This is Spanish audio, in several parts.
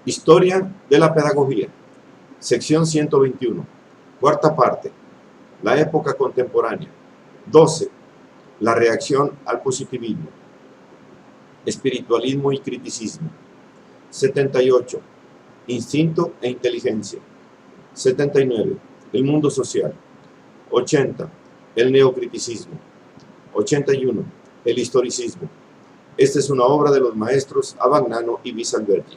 Historia de la pedagogía, sección 121, cuarta parte, la época contemporánea. 12. La reacción al positivismo, espiritualismo y criticismo. 78. Instinto e inteligencia. 79. El mundo social. 80. El neocriticismo. 81. El historicismo. Esta es una obra de los maestros Abagnano y Visalberti.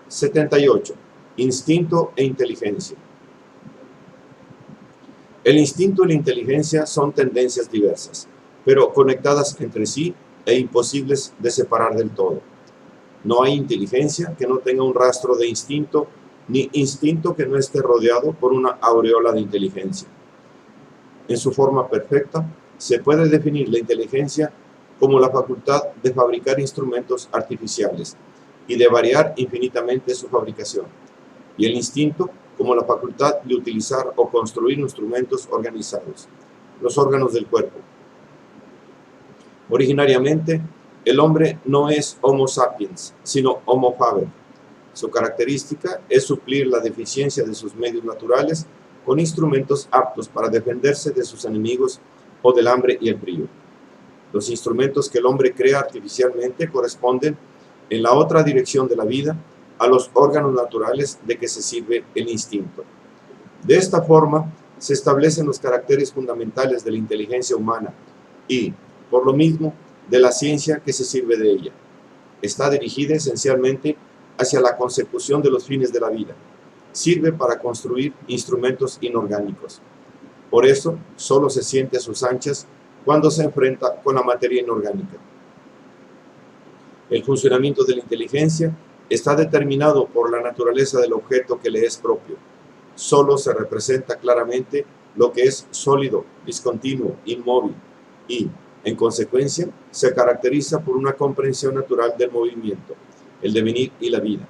78. Instinto e inteligencia. El instinto y la inteligencia son tendencias diversas, pero conectadas entre sí e imposibles de separar del todo. No hay inteligencia que no tenga un rastro de instinto, ni instinto que no esté rodeado por una aureola de inteligencia. En su forma perfecta, se puede definir la inteligencia como la facultad de fabricar instrumentos artificiales y de variar infinitamente su fabricación, y el instinto como la facultad de utilizar o construir instrumentos organizados, los órganos del cuerpo. Originariamente, el hombre no es Homo sapiens, sino Homo faber. Su característica es suplir la deficiencia de sus medios naturales con instrumentos aptos para defenderse de sus enemigos o del hambre y el frío. Los instrumentos que el hombre crea artificialmente corresponden, en la otra dirección de la vida, a los órganos naturales de que se sirve el instinto. De esta forma, se establecen los caracteres fundamentales de la inteligencia humana y, por lo mismo, de la ciencia que se sirve de ella. Está dirigida esencialmente hacia la consecución de los fines de la vida. Sirve para construir instrumentos inorgánicos. Por eso, solo se siente a sus anchas cuando se enfrenta con la materia inorgánica. El funcionamiento de la inteligencia está determinado por la naturaleza del objeto que le es propio. Solo se representa claramente lo que es sólido, discontinuo, inmóvil y, en consecuencia, se caracteriza por una comprensión natural del movimiento, el devenir y la vida.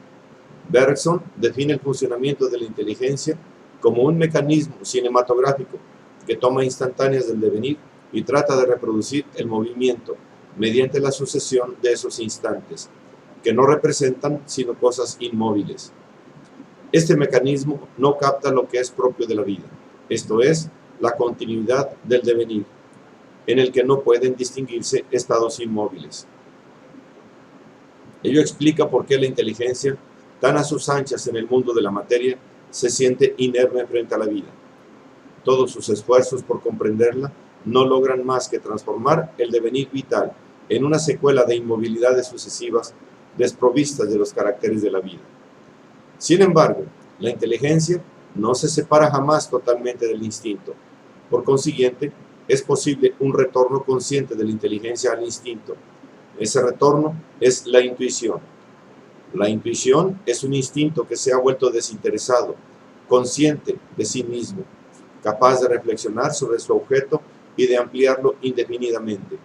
Bergson define el funcionamiento de la inteligencia como un mecanismo cinematográfico que toma instantáneas del devenir y trata de reproducir el movimiento mediante la sucesión de esos instantes, que no representan sino cosas inmóviles. Este mecanismo no capta lo que es propio de la vida, esto es, la continuidad del devenir, en el que no pueden distinguirse estados inmóviles. Ello explica por qué la inteligencia, tan a sus anchas en el mundo de la materia, se siente inerme frente a la vida. Todos sus esfuerzos por comprenderla no logran más que transformar el devenir vital en una secuela de inmovilidades sucesivas desprovistas de los caracteres de la vida. Sin embargo, la inteligencia no se separa jamás totalmente del instinto. Por consiguiente, es posible un retorno consciente de la inteligencia al instinto. Ese retorno es la intuición. La intuición es un instinto que se ha vuelto desinteresado, consciente de sí mismo, capaz de reflexionar sobre su objeto y de ampliarlo indefinidamente.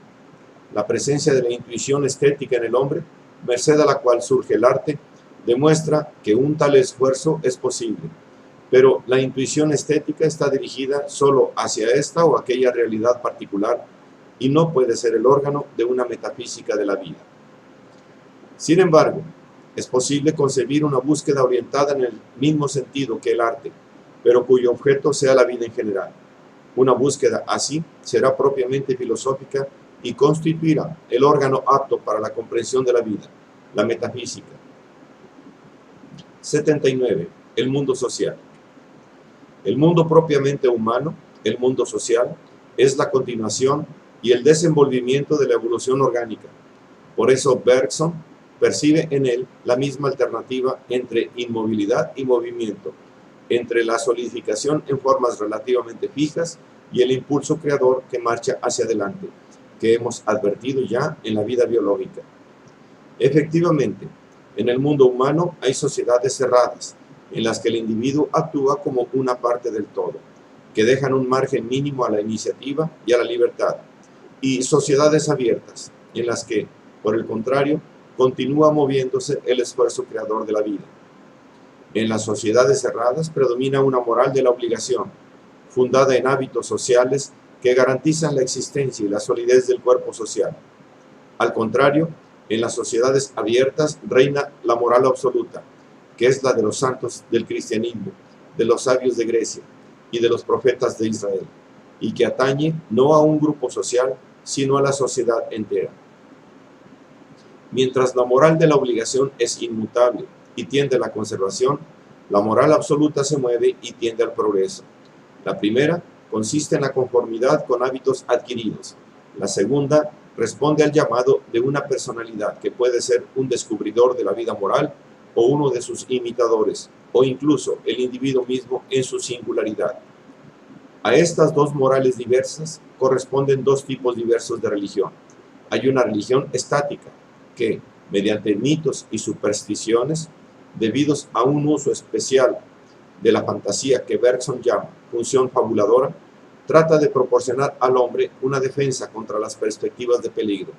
La presencia de la intuición estética en el hombre, merced a la cual surge el arte, demuestra que un tal esfuerzo es posible, pero la intuición estética está dirigida solo hacia esta o aquella realidad particular y no puede ser el órgano de una metafísica de la vida. Sin embargo, es posible concebir una búsqueda orientada en el mismo sentido que el arte, pero cuyo objeto sea la vida en general. Una búsqueda así será propiamente filosófica y constituirá el órgano apto para la comprensión de la vida, la metafísica. 79. El mundo social. El mundo propiamente humano, el mundo social, es la continuación y el desenvolvimiento de la evolución orgánica. Por eso Bergson percibe en él la misma alternativa entre inmovilidad y movimiento, entre la solidificación en formas relativamente fijas y el impulso creador que marcha hacia adelante, que hemos advertido ya en la vida biológica. Efectivamente, en el mundo humano hay sociedades cerradas, en las que el individuo actúa como una parte del todo, que dejan un margen mínimo a la iniciativa y a la libertad, y sociedades abiertas, en las que, por el contrario, continúa moviéndose el esfuerzo creador de la vida. En las sociedades cerradas predomina una moral de la obligación, fundada en hábitos sociales que garantizan la existencia y la solidez del cuerpo social. Al contrario, en las sociedades abiertas reina la la moral absoluta, que es la de los santos del cristianismo, de los sabios de Grecia y de los profetas de Israel, y que atañe no a un grupo social, sino a la sociedad entera. Mientras la moral de la obligación es inmutable y tiende a la conservación, la moral absoluta se mueve y tiende al progreso. La primera consiste en la conformidad con hábitos adquiridos. La segunda responde al llamado de una personalidad que puede ser un descubridor de la vida moral o uno de sus imitadores, o incluso el individuo mismo en su singularidad. A estas dos morales diversas corresponden dos tipos diversos de religión. Hay una religión estática, que, mediante mitos y supersticiones, debidos a un uso especial de la fantasía que Bergson llama función fabuladora, trata de proporcionar al hombre una defensa contra las perspectivas de peligro,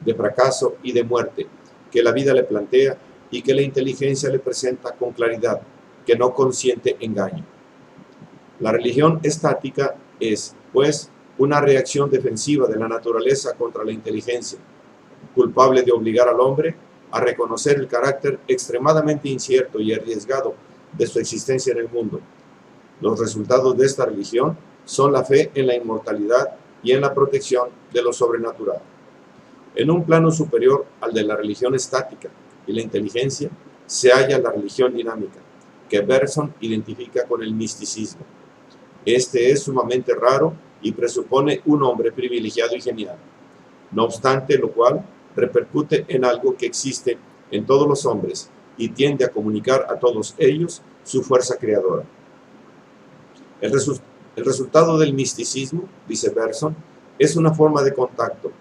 de fracaso y de muerte que la vida le plantea y que la inteligencia le presenta con claridad, que no consiente engaño. La religión estática es, pues, una reacción defensiva de la naturaleza contra la inteligencia, culpable de obligar al hombre a reconocer el carácter extremadamente incierto y arriesgado de su existencia en el mundo. Los resultados de esta religión son la fe en la inmortalidad y en la protección de lo sobrenatural. En un plano superior al de la religión estática y la inteligencia, se halla la religión dinámica, que Bergson identifica con el misticismo. Este es sumamente raro y presupone un hombre privilegiado y genial, no obstante lo cual repercute en algo que existe en todos los hombres y tiende a comunicar a todos ellos su fuerza creadora. El resultado del misticismo, dice Bergson, es una forma de contacto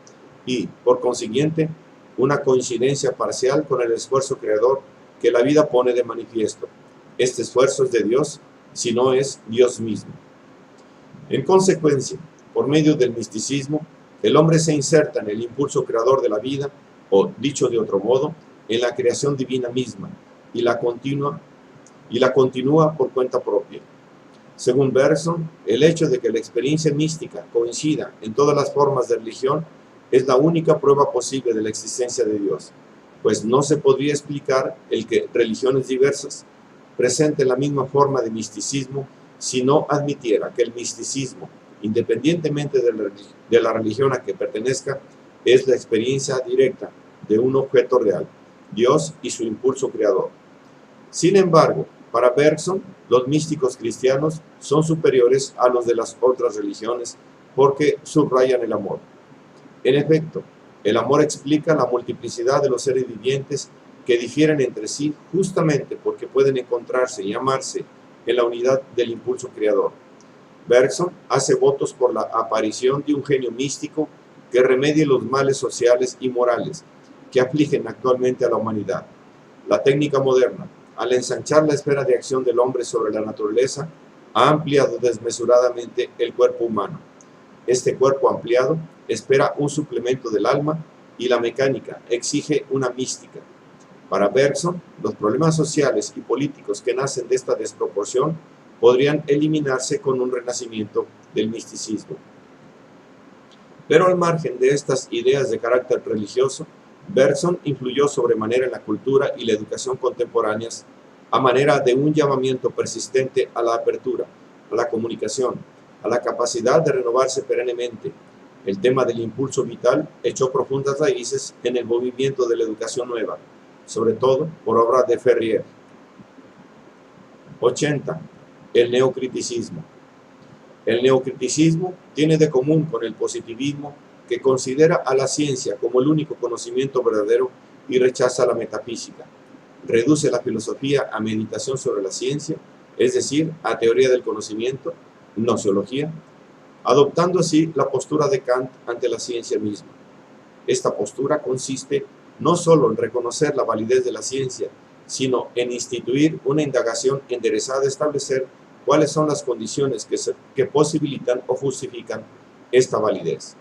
y, por consiguiente, una coincidencia parcial con el esfuerzo creador que la vida pone de manifiesto. Este esfuerzo es de Dios, si no es Dios mismo. En consecuencia, por medio del misticismo, el hombre se inserta en el impulso creador de la vida, o, dicho de otro modo, en la creación divina misma, y la continúa por cuenta propia. Según Bergson, el hecho de que la experiencia mística coincida en todas las formas de religión es la única prueba posible de la existencia de Dios, pues no se podría explicar el que religiones diversas presenten la misma forma de misticismo si no admitiera que el misticismo, independientemente de la religión a que pertenezca, es la experiencia directa de un objeto real, Dios y su impulso creador. Sin embargo, para Bergson, los místicos cristianos son superiores a los de las otras religiones porque subrayan el amor. En efecto, el amor explica la multiplicidad de los seres vivientes que difieren entre sí justamente porque pueden encontrarse y amarse en la unidad del impulso creador. Bergson hace votos por la aparición de un genio místico que remedie los males sociales y morales que afligen actualmente a la humanidad. La técnica moderna, al ensanchar la esfera de acción del hombre sobre la naturaleza, ha ampliado desmesuradamente el cuerpo humano. Este cuerpo ampliado espera un suplemento del alma y la mecánica exige una mística. Para Bergson, los problemas sociales y políticos que nacen de esta desproporción podrían eliminarse con un renacimiento del misticismo. Pero al margen de estas ideas de carácter religioso, Bergson influyó sobremanera en la cultura y la educación contemporáneas a manera de un llamamiento persistente a la apertura, a la comunicación, a la capacidad de renovarse perennemente. El tema del impulso vital echó profundas raíces en el movimiento de la educación nueva, sobre todo por obra de Ferrier. 80. El neocriticismo. El neocriticismo tiene de común con el positivismo que considera a la ciencia como el único conocimiento verdadero y rechaza la metafísica. Reduce la filosofía a meditación sobre la ciencia, es decir, a teoría del conocimiento, gnoseología, adoptando así la postura de Kant ante la ciencia misma. Esta postura consiste no solo en reconocer la validez de la ciencia, sino en instituir una indagación enderezada a establecer cuáles son las condiciones que posibilitan o justifican esta validez.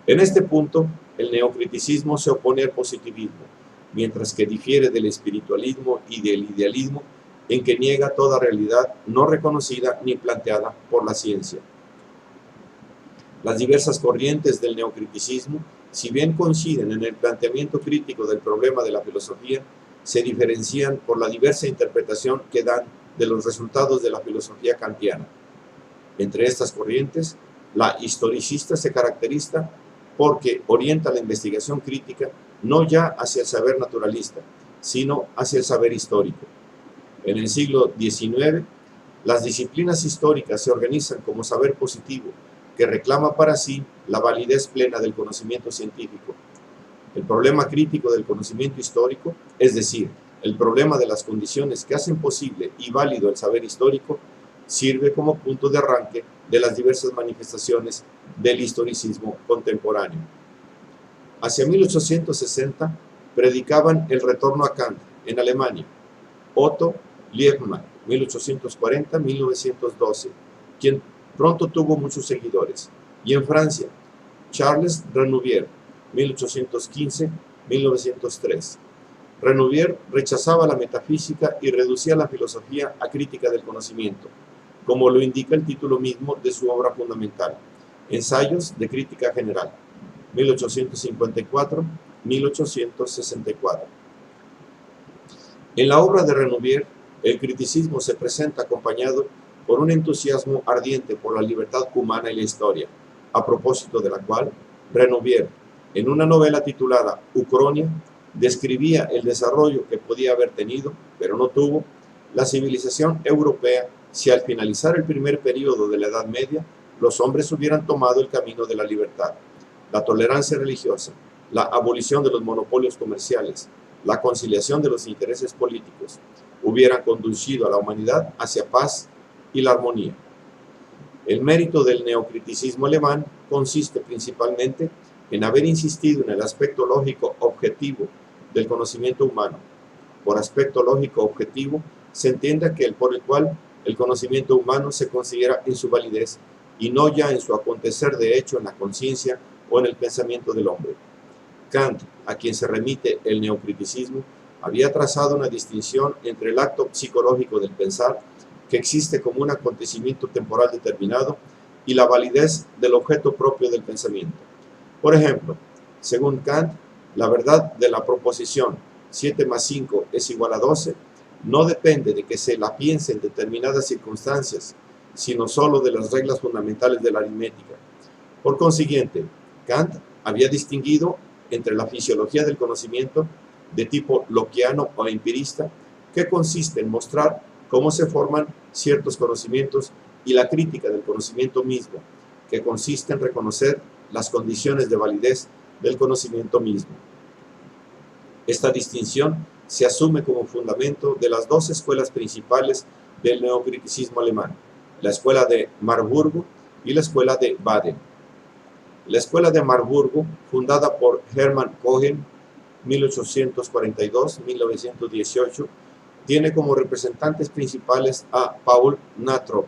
En este punto, el neocriticismo se opone al positivismo, mientras que difiere del espiritualismo y del idealismo, en que niega toda realidad no reconocida ni planteada por la ciencia. Las diversas corrientes del neocriticismo, si bien coinciden en el planteamiento crítico del problema de la filosofía, se diferencian por la diversa interpretación que dan de los resultados de la filosofía kantiana. Entre estas corrientes, la historicista se caracteriza porque orienta la investigación crítica no ya hacia el saber naturalista, sino hacia el saber histórico. En el siglo XIX, las disciplinas históricas se organizan como saber positivo, que reclama para sí la validez plena del conocimiento científico. El problema crítico del conocimiento histórico, es decir, el problema de las condiciones que hacen posible y válido el saber histórico, sirve como punto de arranque de las diversas manifestaciones del historicismo contemporáneo. Hacia 1860 predicaban el retorno a Kant en Alemania, Otto Liebmann, 1840-1912, quien pronto tuvo muchos seguidores, y en Francia, Charles Renouvier, 1815-1903. Renouvier rechazaba la metafísica y reducía la filosofía a crítica del conocimiento, como lo indica el título mismo de su obra fundamental, Ensayos de Crítica General, 1854-1864. En la obra de Renouvier, el criticismo se presenta acompañado por un entusiasmo ardiente por la libertad humana y la historia, a propósito de la cual Renouvier, en una novela titulada Ucronia, describía el desarrollo que podía haber tenido, pero no tuvo, la civilización europea si al finalizar el primer período de la Edad Media los hombres hubieran tomado el camino de la libertad, la tolerancia religiosa, la abolición de los monopolios comerciales, la conciliación de los intereses políticos, hubieran conducido a la humanidad hacia paz y la armonía. El mérito del neocriticismo alemán consiste principalmente en haber insistido en el aspecto lógico objetivo del conocimiento humano. Por aspecto lógico objetivo se entiende aquel por el cual el conocimiento humano se considera en su validez y no ya en su acontecer de hecho en la conciencia o en el pensamiento del hombre. Kant, a quien se remite el neocriticismo, había trazado una distinción entre el acto psicológico del pensar, que existe como un acontecimiento temporal determinado, y la validez del objeto propio del pensamiento. Por ejemplo, según Kant, la verdad de la proposición 7 más 5 es igual a 12 no depende de que se la piense en determinadas circunstancias, sino solo de las reglas fundamentales de la aritmética. Por consiguiente, Kant había distinguido entre la fisiología del conocimiento de tipo lockeano o empirista, que consiste en mostrar cómo se forman ciertos conocimientos, y la crítica del conocimiento mismo, que consiste en reconocer las condiciones de validez del conocimiento mismo. Esta distinción se asume como fundamento de las dos escuelas principales del neocriticismo alemán, la escuela de Marburgo y la escuela de Baden. La escuela de Marburgo, fundada por Hermann Cohen, 1842-1918, tiene como representantes principales a Paul Nator,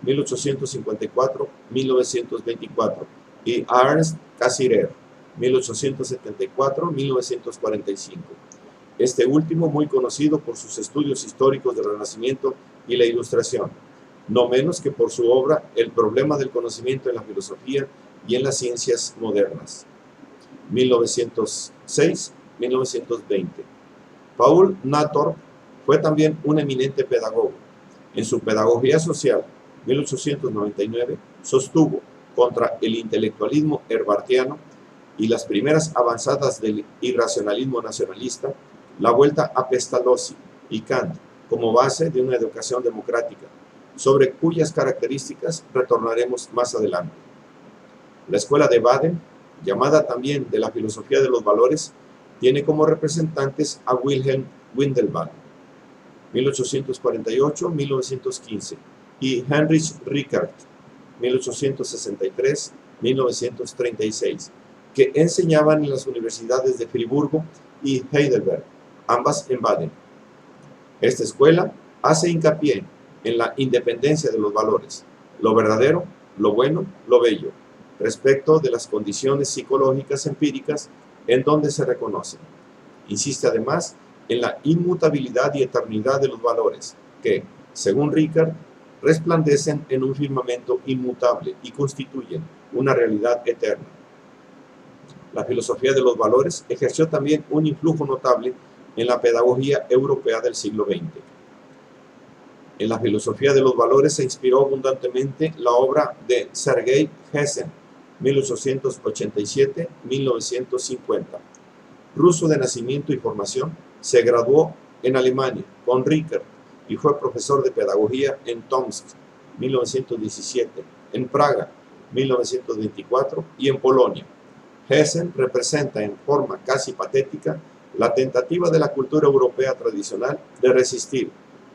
1854-1924, y Ernst Cassirer, 1874-1945. Este último muy conocido por sus estudios históricos del Renacimiento y la Ilustración, no menos que por su obra El problema del conocimiento en la filosofía y en las ciencias modernas, 1906-1920. Paul Nator fue también un eminente pedagogo. En su Pedagogía Social, 1899, sostuvo contra el intelectualismo herbartiano y las primeras avanzadas del irracionalismo nacionalista la vuelta a Pestalozzi y Kant como base de una educación democrática, sobre cuyas características retornaremos más adelante. La escuela de Baden, llamada también de la filosofía de los valores, tiene como representantes a Wilhelm Windelband, 1848-1915, y Heinrich Rickert, 1863-1936, que enseñaban en las universidades de Friburgo y Heidelberg, ambas en Baden. Esta escuela hace hincapié en la independencia de los valores, lo verdadero, lo bueno, lo bello, respecto de las condiciones psicológicas empíricas en donde se reconocen. Insiste además en la inmutabilidad y eternidad de los valores, que, según Rickert, resplandecen en un firmamento inmutable y constituyen una realidad eterna. La filosofía de los valores ejerció también un influjo notable en la pedagogía europea del siglo XX. En la filosofía de los valores se inspiró abundantemente la obra de Sergei Hessen, 1887-1950. Ruso de nacimiento y formación, se graduó en Alemania con Rickert y fue profesor de pedagogía en Tomsk, 1917, en Praga, 1924 y en Polonia. Hessen representa en forma casi patética la tentativa de la cultura europea tradicional de resistir,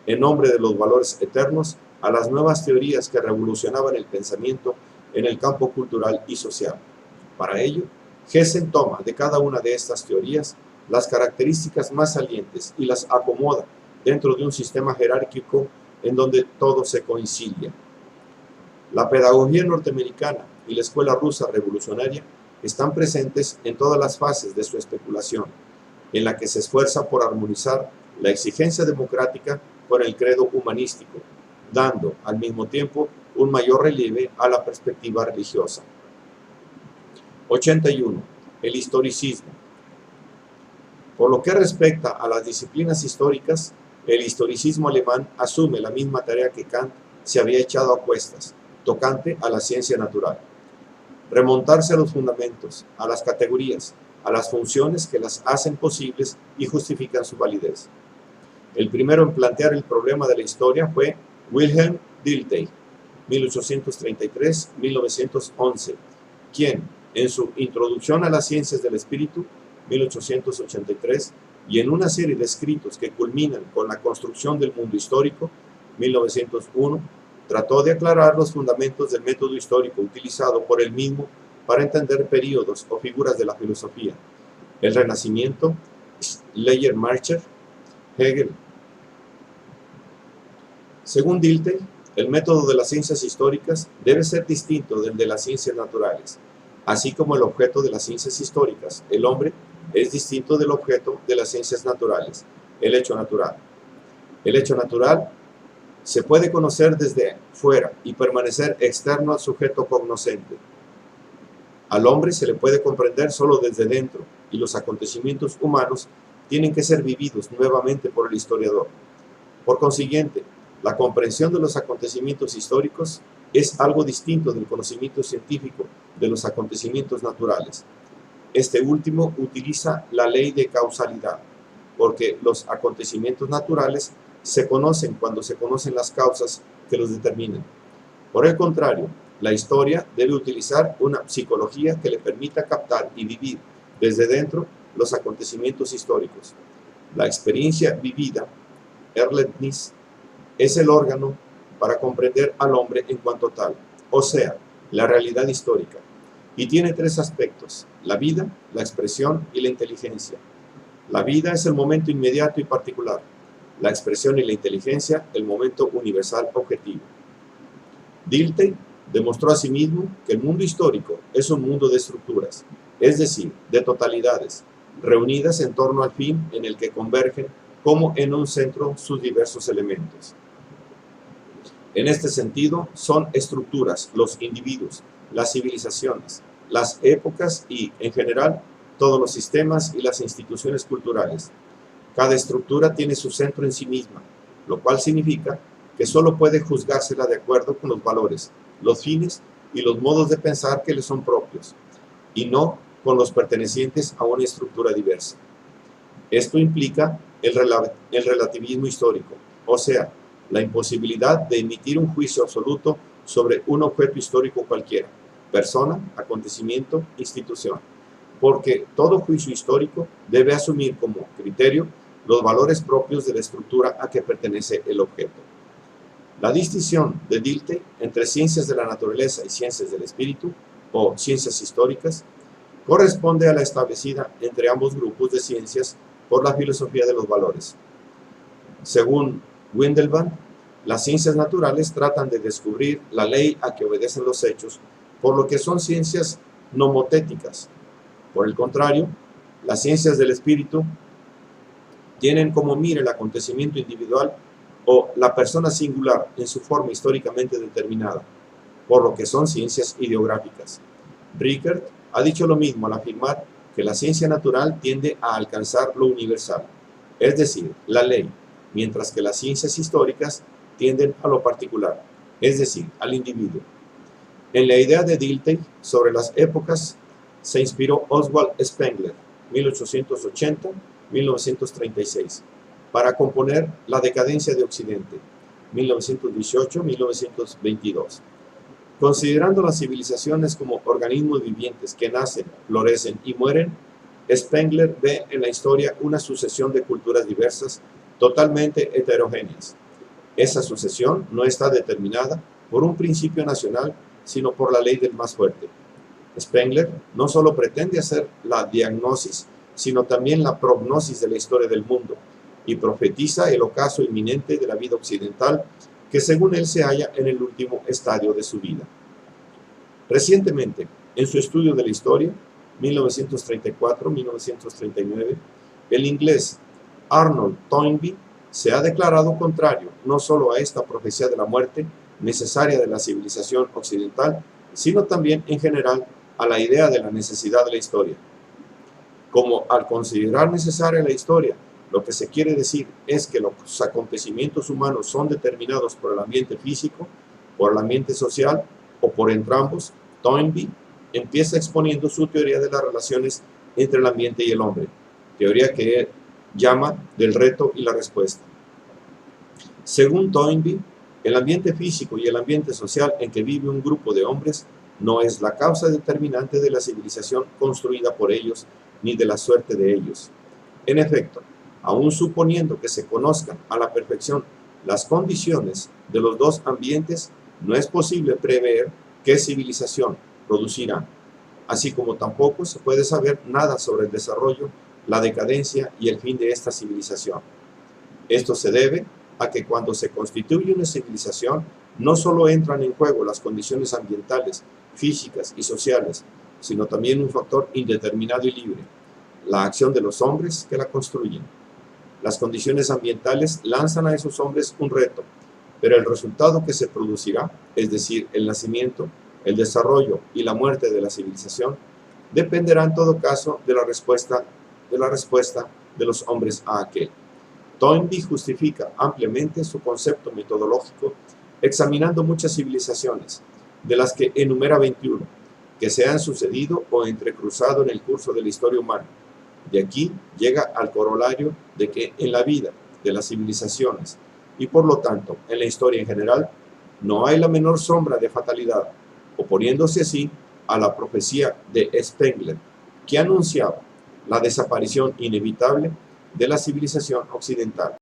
en nombre de los valores eternos, a las nuevas teorías que revolucionaban el pensamiento en el campo cultural y social. Para ello, Hessen toma de cada una de estas teorías las características más salientes y las acomoda dentro de un sistema jerárquico en donde todo se coincide. La pedagogía norteamericana y la escuela rusa revolucionaria están presentes en todas las fases de su especulación, en la que se esfuerza por armonizar la exigencia democrática con el credo humanístico, dando al mismo tiempo un mayor relieve a la perspectiva religiosa. 81. El historicismo. Por lo que respecta a las disciplinas históricas, el historicismo alemán asume la misma tarea que Kant se había echado a cuestas, tocante a la ciencia natural. Remontarse a los fundamentos, a las categorías, a las funciones que las hacen posibles y justifican su validez. El primero en plantear el problema de la historia fue Wilhelm Dilthey, 1833-1911, quien, en su Introducción a las Ciencias del Espíritu, 1883, y en una serie de escritos que culminan con la construcción del mundo histórico, 1901, trató de aclarar los fundamentos del método histórico utilizado por él mismo para entender períodos o figuras de la filosofía: el Renacimiento, Schleiermacher, Hegel. Según Dilthey, el método de las ciencias históricas debe ser distinto del de las ciencias naturales, así como el objeto de las ciencias históricas, el hombre, es distinto del objeto de las ciencias naturales, el hecho natural. El hecho natural se puede conocer desde fuera y permanecer externo al sujeto cognoscente. Al hombre se le puede comprender solo desde dentro, y los acontecimientos humanos tienen que ser vividos nuevamente por el historiador. Por consiguiente, la comprensión de los acontecimientos históricos es algo distinto del conocimiento científico de los acontecimientos naturales. Este último utiliza la ley de causalidad, porque los acontecimientos naturales se conocen cuando se conocen las causas que los determinan. Por el contrario, la historia debe utilizar una psicología que le permita captar y vivir desde dentro los acontecimientos históricos. La experiencia vivida, Erlebnis, es el órgano para comprender al hombre en cuanto tal, o sea, la realidad histórica, y tiene tres aspectos: la vida, la expresión y la inteligencia. La vida es el momento inmediato y particular, la expresión y la inteligencia el momento universal objetivo. Dilthey demostró asimismo que el mundo histórico es un mundo de estructuras, es decir, de totalidades, reunidas en torno al fin en el que convergen como en un centro sus diversos elementos. En este sentido, son estructuras los individuos, las civilizaciones, las épocas y, en general, todos los sistemas y las instituciones culturales. Cada estructura tiene su centro en sí misma, lo cual significa que solo puede juzgársela de acuerdo con los valores, los fines y los modos de pensar que le son propios, y no con los pertenecientes a una estructura diversa. Esto implica el relativismo histórico, o sea, la imposibilidad de emitir un juicio absoluto sobre un objeto histórico cualquiera, persona, acontecimiento, institución, porque todo juicio histórico debe asumir como criterio los valores propios de la estructura a que pertenece el objeto. La distinción de Dilthey entre ciencias de la naturaleza y ciencias del espíritu, o ciencias históricas, corresponde a la establecida entre ambos grupos de ciencias por la filosofía de los valores. Según Windelband, las ciencias naturales tratan de descubrir la ley a que obedecen los hechos, por lo que son ciencias nomotéticas. Por el contrario, las ciencias del espíritu tienen como mira el acontecimiento individual o la persona singular en su forma históricamente determinada, por lo que son ciencias ideográficas. Rickert ha dicho lo mismo al afirmar que la ciencia natural tiende a alcanzar lo universal, es decir, la ley, mientras que las ciencias históricas tienden a lo particular, es decir, al individuo. En la idea de Dilthey sobre las épocas se inspiró Oswald Spengler, 1880-1936, para componer La decadencia de Occidente, 1918-1922. Considerando las civilizaciones como organismos vivientes que nacen, florecen y mueren, Spengler ve en la historia una sucesión de culturas diversas, totalmente heterogéneas. Esa sucesión no está determinada por un principio nacional, sino por la ley del más fuerte. Spengler no solo pretende hacer la diagnosis, sino también la prognosis de la historia del mundo, y profetiza el ocaso inminente de la vida occidental, que según él se halla en el último estadio de su vida. Recientemente, en su estudio de la historia, 1934-1939, el inglés Arnold Toynbee se ha declarado contrario no solo a esta profecía de la muerte necesaria de la civilización occidental, sino también en general a la idea de la necesidad de la historia. Como al considerar necesaria la historia, lo que se quiere decir es que los acontecimientos humanos son determinados por el ambiente físico, por el ambiente social o por entrambos, Toynbee empieza exponiendo su teoría de las relaciones entre el ambiente y el hombre, teoría que él llama del reto y la respuesta. Según Toynbee, el ambiente físico y el ambiente social en que vive un grupo de hombres no es la causa determinante de la civilización construida por ellos ni de la suerte de ellos. En efecto, aun suponiendo que se conozcan a la perfección las condiciones de los dos ambientes, no es posible prever qué civilización producirán, así como tampoco se puede saber nada sobre el desarrollo, la decadencia y el fin de esta civilización. Esto se debe a que cuando se constituye una civilización, no solo entran en juego las condiciones ambientales, físicas y sociales, sino también un factor indeterminado y libre, la acción de los hombres que la construyen. Las condiciones ambientales lanzan a esos hombres un reto, pero el resultado que se producirá, es decir, el nacimiento, el desarrollo y la muerte de la civilización, dependerá en todo caso de la respuesta de los hombres a aquel. Toynbee justifica ampliamente su concepto metodológico examinando muchas civilizaciones, de las que enumera 21, que se han sucedido o entrecruzado en el curso de la historia humana. De aquí llega al corolario de que en la vida de las civilizaciones, y por lo tanto en la historia en general, no hay la menor sombra de fatalidad, oponiéndose así a la profecía de Spengler, que anunciaba la desaparición inevitable de la civilización occidental.